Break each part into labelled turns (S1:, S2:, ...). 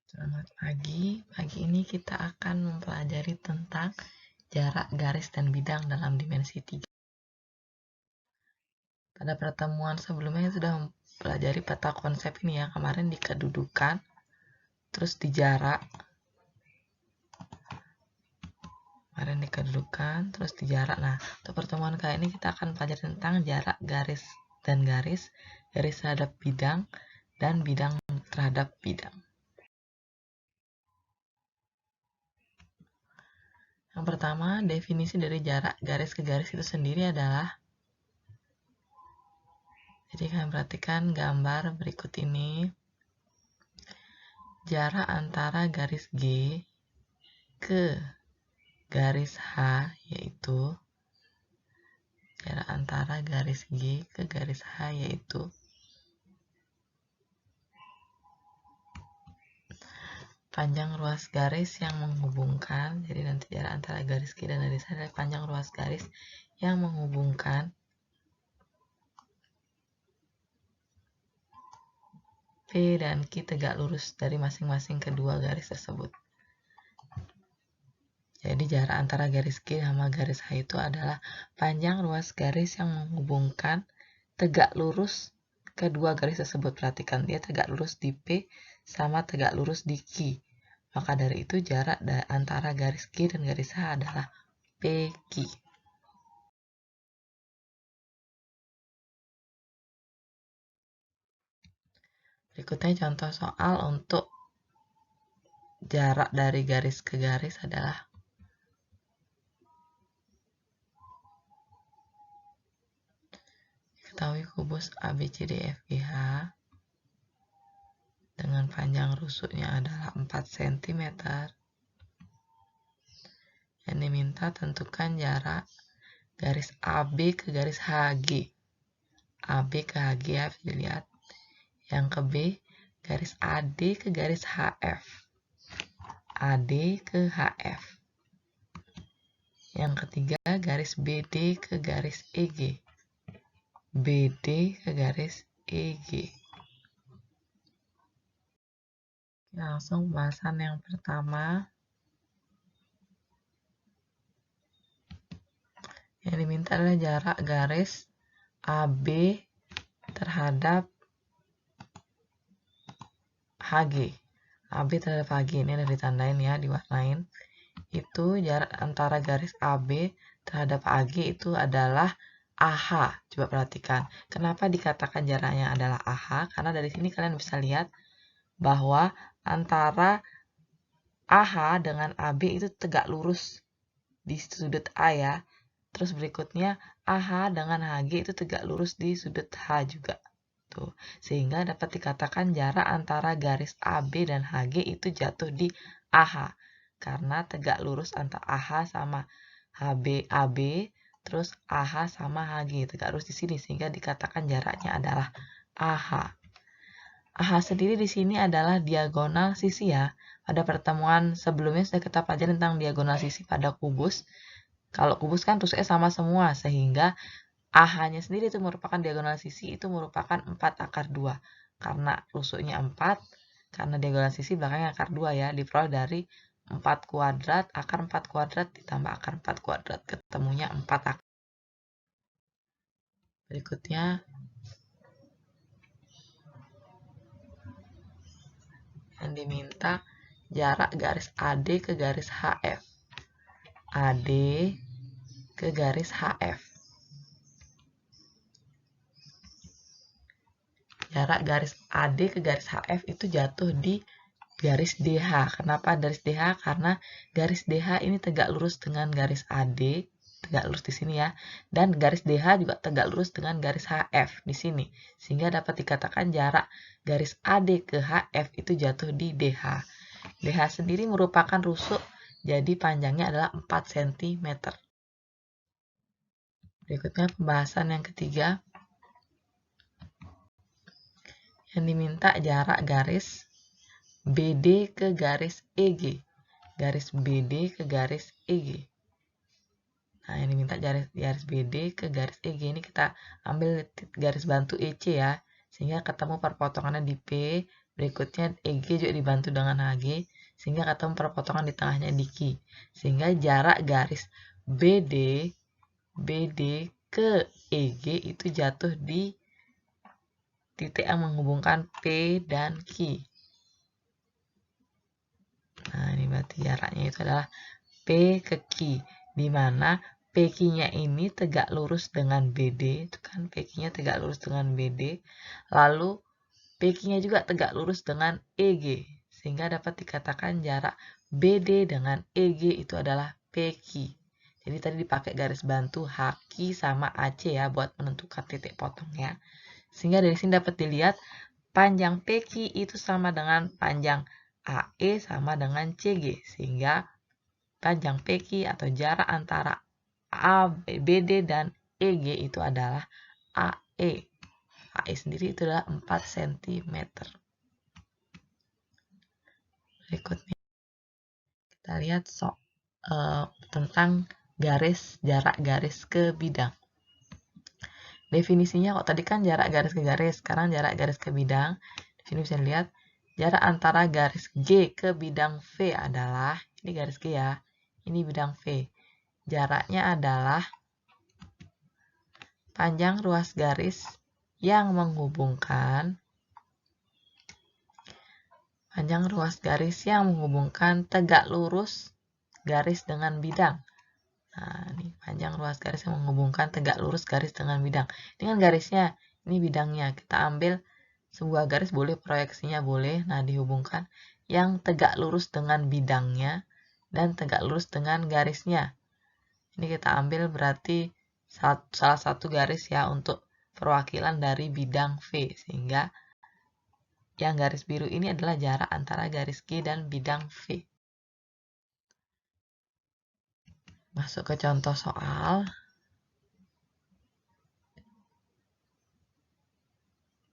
S1: Selamat pagi. Pagi ini kita akan mempelajari tentang jarak, garis, dan bidang dalam dimensi 3. Pada pertemuan sebelumnya sudah mempelajari peta konsep ini ya. Kemarin di kedudukan, terus di jarak. Kemarin di kedudukan, terus di jarak. Nah, untuk pertemuan kali ini kita akan pelajari tentang jarak, garis, dan garis terhadap bidang, dan bidang terhadap bidang. Yang pertama, definisi dari jarak garis ke garis itu sendiri adalah, jadi kalian perhatikan gambar berikut ini. Jarak antara garis G ke garis H yaitu jarak antara garis G ke garis H yaitu panjang ruas garis yang menghubungkan. Jadi nanti jarak antara garis G dan garis H adalah panjang ruas garis yang menghubungkan P dan Q tegak lurus dari masing-masing kedua garis tersebut. Jadi jarak antara garis G sama garis H itu adalah panjang ruas garis yang menghubungkan tegak lurus kedua garis tersebut. Perhatikan, dia tegak lurus di P sama tegak lurus di Q. Maka dari itu jarak antara garis G dan garis H adalah PQ. Berikutnya contoh soal untuk jarak dari garis ke garis adalah ketahui kubus ABCDFGH dengan panjang rusuknya adalah 4 cm. Yang diminta tentukan jarak garis AB ke garis HG. AB ke HG ya, bisa dilihat. Yang ke B, garis AD ke garis HF. AD ke HF. Yang ketiga, garis BD ke garis EG. BD ke garis EG. Langsung pembahasan yang pertama. Yang diminta adalah jarak garis AB terhadap HG. AB terhadap HG ini ada ditandain ya, diwarnain. Itu jarak antara garis AB terhadap AG itu adalah AH. Coba perhatikan. Kenapa dikatakan jaraknya adalah AH? Karena dari sini kalian bisa lihat bahwa antara AH dengan AB itu tegak lurus di sudut A ya. Terus berikutnya AH dengan HG itu tegak lurus di sudut H juga. Tuh. Sehingga dapat dikatakan jarak antara garis AB dan HG itu jatuh di AH. Karena tegak lurus antara AH sama AB, terus AH sama HG tegak lurus di sini sehingga dikatakan jaraknya adalah AH. AH sendiri di sini adalah diagonal sisi ya. Pada pertemuan sebelumnya sudah kita pelajari tentang diagonal sisi pada kubus. Kalau kubus kan rusuknya sama semua sehingga AH-nya sendiri itu merupakan diagonal sisi itu merupakan 4 akar 2. Karena rusuknya 4, karena diagonal sisi belakangnya akar 2 ya, diperoleh dari 4 kuadrat, akar 4 kuadrat ditambah akar 4 kuadrat, ketemunya 4 akar. Berikutnya, yang diminta jarak garis AD ke garis HF. AD ke garis HF. Jarak garis AD ke garis HF itu jatuh di garis DH. Kenapa garis DH? Karena garis DH ini tegak lurus dengan garis AD, tegak lurus di sini ya. Dan garis DH juga tegak lurus dengan garis HF di sini. Sehingga dapat dikatakan jarak garis AD ke HF itu jatuh di DH. DH sendiri merupakan rusuk, jadi panjangnya adalah 4 cm. Berikutnya pembahasan yang ketiga. Yang diminta jarak garis BD ke garis EG. Garis BD ke garis EG. Nah, yang diminta garis BD ke garis EG ini kita ambil garis bantu EC ya. Sehingga ketemu perpotongannya di P Berikutnya EG juga dibantu dengan HG, sehingga ketemu perpotongan di tengahnya di Q. Sehingga jarak garis BD ke EG itu jatuh di titik yang menghubungkan P dan Q. Nah, ini berarti jaraknya itu adalah P ke Q, di mana PQ-nya ini tegak lurus dengan BD, itu kan PQ-nya tegak lurus dengan BD, lalu PQ-nya juga tegak lurus dengan EG, sehingga dapat dikatakan jarak BD dengan EG itu adalah PQ. Jadi tadi dipakai garis bantu HQ sama AC ya buat menentukan titik potongnya. Sehingga dari sini dapat dilihat panjang PQ itu sama dengan panjang AE sama dengan CG, sehingga panjang PQ atau jarak antara BD dan EG itu adalah AE. AE sendiri itu adalah 4 cm. Berikutnya kita lihat tentang jarak garis ke bidang. Definisinya kok tadi kan jarak garis ke garis, sekarang jarak garis ke bidang. Di sini bisa dilihat jarak antara garis G ke bidang V adalah, ini garis G ya, ini bidang V. Jaraknya adalah panjang ruas garis yang menghubungkan tegak lurus garis dengan bidang. Nah, ini panjang ruas garis yang menghubungkan tegak lurus garis dengan bidang. Ini kan garisnya, ini bidangnya. Kita ambil sebuah garis, boleh proyeksinya boleh. Nah, dihubungkan yang tegak lurus dengan bidangnya dan tegak lurus dengan garisnya. Ini kita ambil berarti salah satu garis ya untuk perwakilan dari bidang V, sehingga yang garis biru ini adalah jarak antara garis G dan bidang V. Masuk ke contoh soal.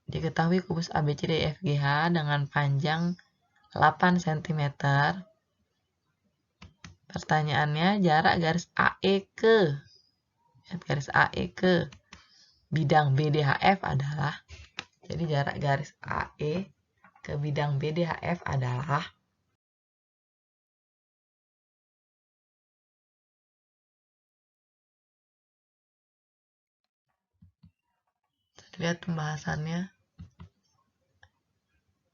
S1: Diketahui kubus ABCDEFGH dengan panjang 8 cm. Pertanyaannya, jarak garis AE ke bidang BDHF adalah, jadi jarak garis AE ke bidang BDHF adalah, lihat pembahasannya,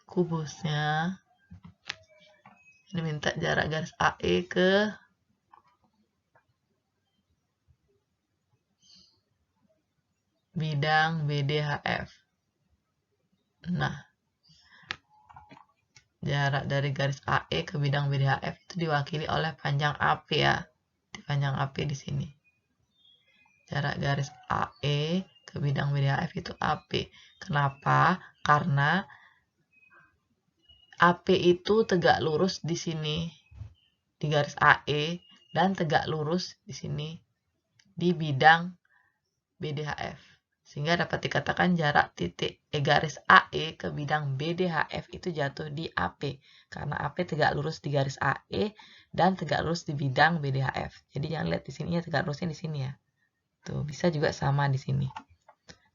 S1: kubusnya ini minta jarak garis AE ke bidang BDHF. Nah, jarak dari garis AE ke bidang BDHF itu diwakili oleh panjang AP ya. Panjang AP di sini. Jarak garis AE ke bidang BDHF itu AP. Kenapa? Karena AP itu tegak lurus di sini di garis AE dan tegak lurus di sini di bidang BDHF. Sehingga dapat dikatakan jarak garis AE ke bidang BDHF itu jatuh di AP. Karena AP tegak lurus di garis AE dan tegak lurus di bidang BDHF. Jadi jangan lihat di sini ya, tegak lurusnya di sini ya. Tuh, bisa juga sama di sini.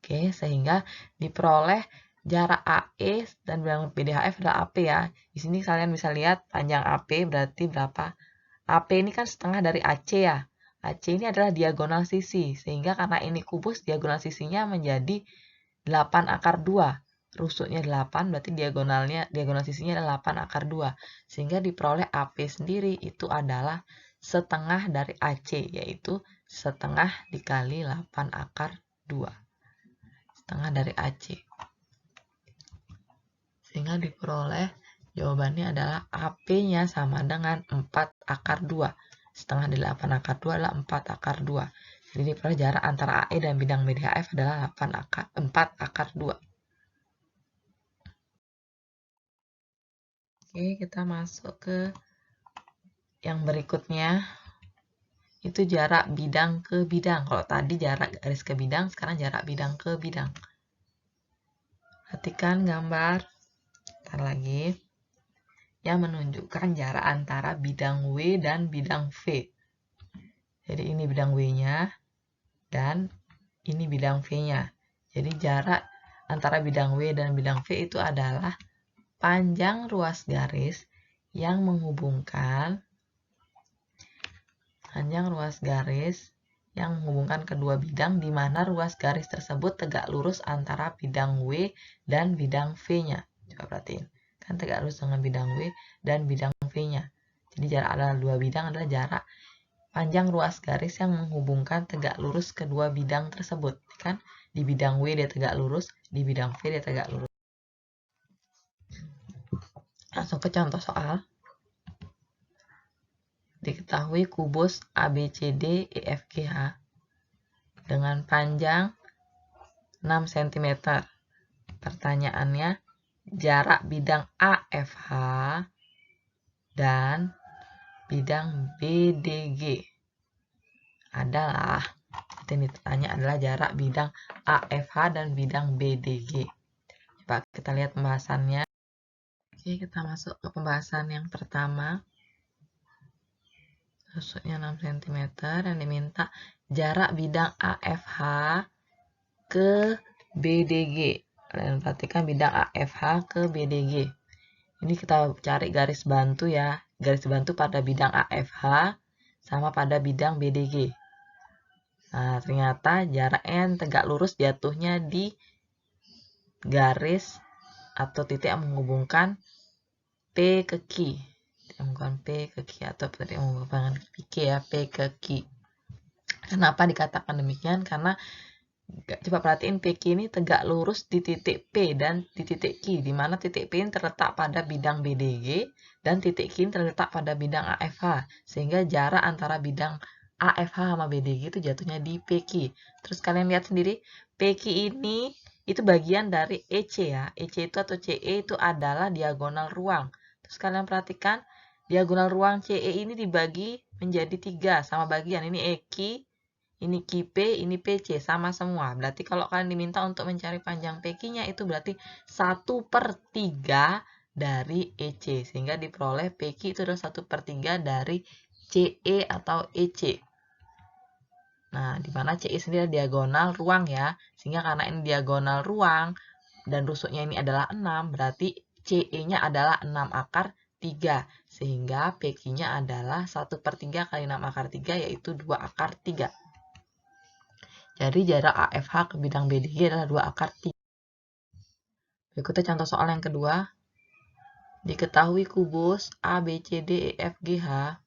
S1: Oke, sehingga diperoleh jarak AE dan bidang BDHF adalah AP ya. Di sini kalian bisa lihat panjang AP berarti berapa? AP ini kan setengah dari AC ya. AC ini adalah diagonal sisi, sehingga karena ini kubus, diagonal sisinya menjadi 8 akar 2. Rusuknya 8, berarti diagonal sisinya adalah 8 akar 2. Sehingga diperoleh AP sendiri itu adalah setengah dari AC, yaitu setengah dikali 8 akar 2. Setengah dari AC. Sehingga diperoleh jawabannya adalah AP-nya sama dengan 4 akar 2. Setengah dari 8 akar 2 adalah 4 akar 2. Jadi diperoleh jarak antara AE dan bidang BDHF adalah 4 akar 2. Oke, kita masuk ke yang berikutnya. Itu jarak bidang ke bidang. Kalau tadi jarak garis ke bidang, sekarang jarak bidang ke bidang. Perhatikan gambar. Ntar lagi. Yang menunjukkan jarak antara bidang W dan bidang V. Jadi ini bidang W-nya dan ini bidang V-nya. Jadi jarak antara bidang W dan bidang V itu adalah panjang ruas garis yang menghubungkan kedua bidang di mana ruas garis tersebut tegak lurus antara bidang W dan bidang V-nya. Coba perhatiin. Kan tegak lurus dengan bidang W dan bidang V-nya. Jadi jarak antara dua bidang adalah jarak panjang ruas garis yang menghubungkan tegak lurus kedua bidang tersebut. Kan di bidang W dia tegak lurus, di bidang V dia tegak lurus. Langsung ke contoh soal. Diketahui kubus ABCD EFGH dengan panjang 6 cm. Pertanyaannya, jarak bidang AFH dan bidang BDG adalah, yang ditanya adalah jarak bidang AFH dan bidang BDG. Coba kita lihat pembahasannya. Oke, kita masuk ke pembahasan yang pertama. Rusuknya 6 cm yang diminta jarak bidang AFH ke BDG. Kalian perhatikan bidang AFH ke BDG. Ini kita cari garis bantu ya. Garis bantu pada bidang AFH sama pada bidang BDG. Nah, ternyata jarak N tegak lurus jatuhnya di garis atau titik yang menghubungkan P ke Q. Bukan P ke Q atau titik yang menghubungkan Q ya, P ke Q. Kenapa dikatakan demikian? Karena coba perhatiin PQ ini tegak lurus di titik P dan di titik Q, di mana titik P ini terletak pada bidang BDG dan titik Q ini terletak pada bidang AFH, sehingga jarak antara bidang AFH sama BDG itu jatuhnya di PQ. Terus kalian lihat sendiri, PQ ini itu bagian dari EC ya. EC itu atau CE itu adalah diagonal ruang. Terus kalian perhatikan, diagonal ruang CE ini dibagi menjadi 3 sama bagian. Ini EQ, ini QP, ini PC, sama semua. Berarti kalau kalian diminta untuk mencari panjang PQ-nya itu berarti 1/3 dari EC. Sehingga diperoleh PQ itu adalah 1/3 dari CE atau EC. Nah, di mana CE sendiri diagonal ruang ya. Sehingga karena ini diagonal ruang dan rusuknya ini adalah 6, berarti CE-nya adalah 6/3. Sehingga PQ-nya adalah 1/3 kali 6/3 yaitu 2/3. Jadi jarak AFH ke bidang BDG adalah 2/3. Berikutnya contoh soal yang kedua. Diketahui kubus ABCDEFGH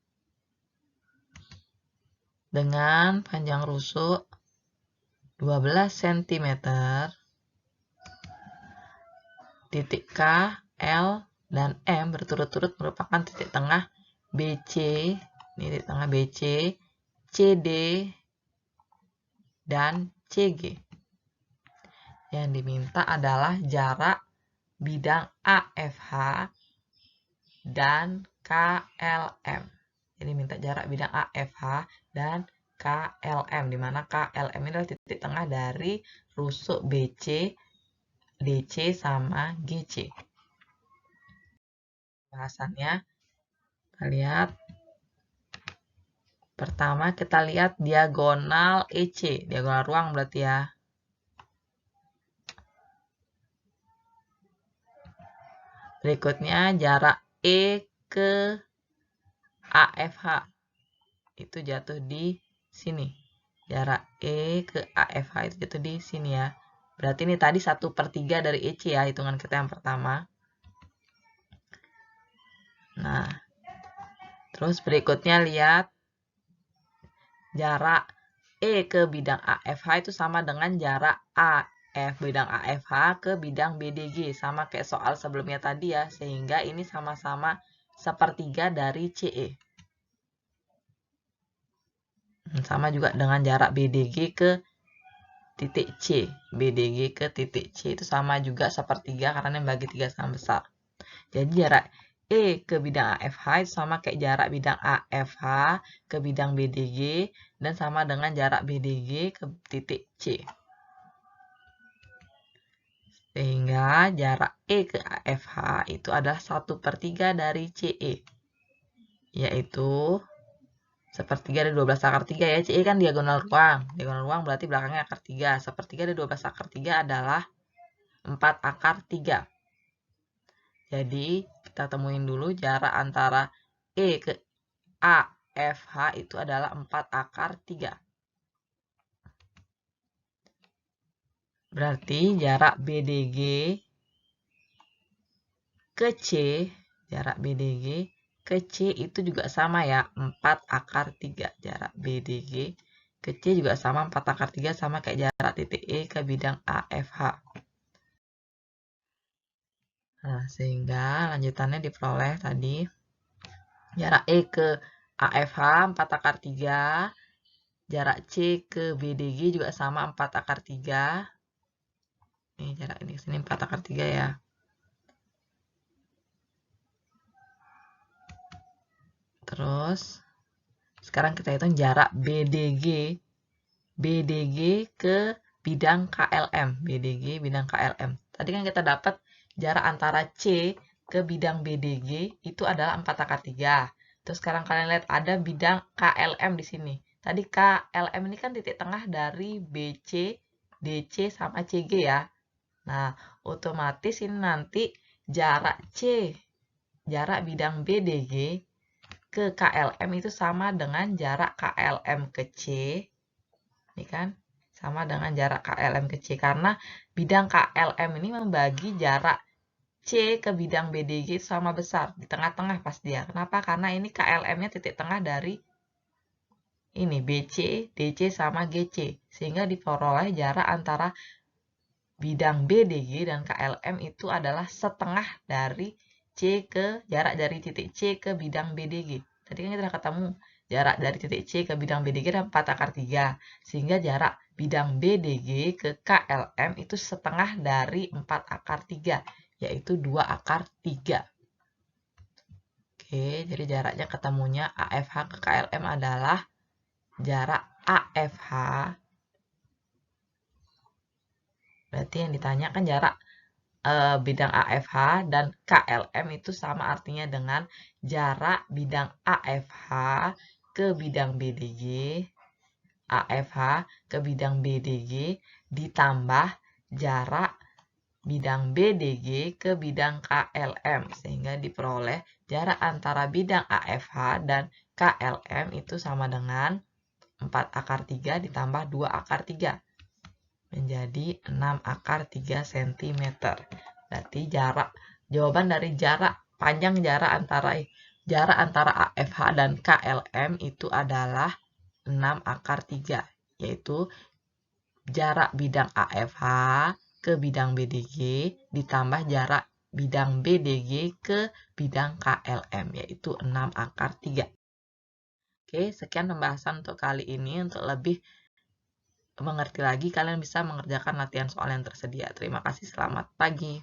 S1: dengan panjang rusuk 12 cm, titik K, L, dan M berturut-turut merupakan titik tengah BC, ini titik tengah BC, CD, dan CG. Yang diminta adalah jarak bidang AFH dan KLM. Jadi minta jarak bidang AFH dan KLM, di mana KLM ini adalah titik tengah dari rusuk BC, DC, sama GC. Bahasannya, kita lihat. Pertama kita lihat diagonal EC, diagonal ruang berarti ya. Berikutnya jarak E ke AFH. Itu jatuh di sini. Jarak E ke AFH itu jatuh di sini ya. Berarti ini tadi 1/3 dari EC ya, hitungan kita yang pertama. Nah, terus berikutnya lihat jarak E ke bidang AFH itu sama dengan jarak bidang AFH ke bidang BDG. Sama kayak soal sebelumnya tadi ya. Sehingga ini sama-sama 1/3 dari CE. Sama juga dengan jarak BDG ke titik C. BDG ke titik C itu sama juga 1/3 karena yang bagi 3 sama besar. Jadi jarak E ke bidang AFH itu sama kayak jarak bidang AFH ke bidang BDG dan sama dengan jarak BDG ke titik C. Sehingga jarak E ke AFH itu adalah 1/3 dari CE. Yaitu 1/3 dari 12/3 ya. CE kan diagonal ruang. Diagonal ruang berarti belakangnya akar 3. 1/3 dari 12/3 adalah 4/3. Jadi kita temuin dulu jarak antara E ke AFH itu adalah 4 akar 3. Berarti jarak BDG ke C, jarak BDG ke C itu juga sama ya, 4 akar 3. Jarak BDG ke C juga sama 4 akar 3, sama kayak jarak titik E ke bidang AFH. Nah, sehingga lanjutannya diperoleh tadi jarak E ke AFH 4 akar 3, jarak C ke BDG juga sama 4 akar 3. Nih jarak ini sini 4 akar 3 ya. Terus sekarang kita hitung jarak BDG ke bidang KLM. BDG bidang KLM. Tadi kan kita dapat jarak antara C ke bidang BDG itu adalah 4 akar 3. Terus sekarang kalian lihat ada bidang KLM di sini. Tadi KLM ini kan titik tengah dari BC, DC, sama CG ya. Nah, otomatis ini nanti jarak C, jarak bidang BDG ke KLM itu sama dengan jarak KLM ke C. Ini kan sama dengan jarak KLM ke C. Karena bidang KLM ini membagi jarak C ke bidang BDG sama besar. Di tengah-tengah pas dia. Kenapa? Karena ini KLM-nya titik tengah dari ini BC, DC, sama GC. Sehingga diperoleh jarak antara bidang BDG dan KLM itu adalah setengah dari C ke jarak dari titik C ke bidang BDG. Tadi kan kita sudah ketemu jarak dari titik C ke bidang BDG adalah 4 akar 3. Sehingga jarak bidang BDG ke KLM itu setengah dari 4 akar 3, yaitu 2 akar 3. Oke, jadi jaraknya ketemunya AFH ke KLM adalah jarak AFH. Berarti yang ditanya kan jarak bidang AFH dan KLM itu sama artinya dengan jarak bidang AFH ke bidang BDG, AFH ke bidang BDG ditambah jarak bidang BDG ke bidang KLM, sehingga diperoleh jarak antara bidang AFH dan KLM itu sama dengan 4 akar 3 ditambah 2 akar 3. Menjadi 6 akar 3 cm. Berarti jawaban dari panjang jarak antara AFH dan KLM itu adalah 6 akar 3, yaitu jarak bidang AFH ke bidang BDG ditambah jarak bidang BDG ke bidang KLM, yaitu 6 akar 3. Oke, sekian pembahasan untuk kali ini. Untuk lebih mengerti lagi, kalian bisa mengerjakan latihan soal yang tersedia. Terima kasih, selamat pagi.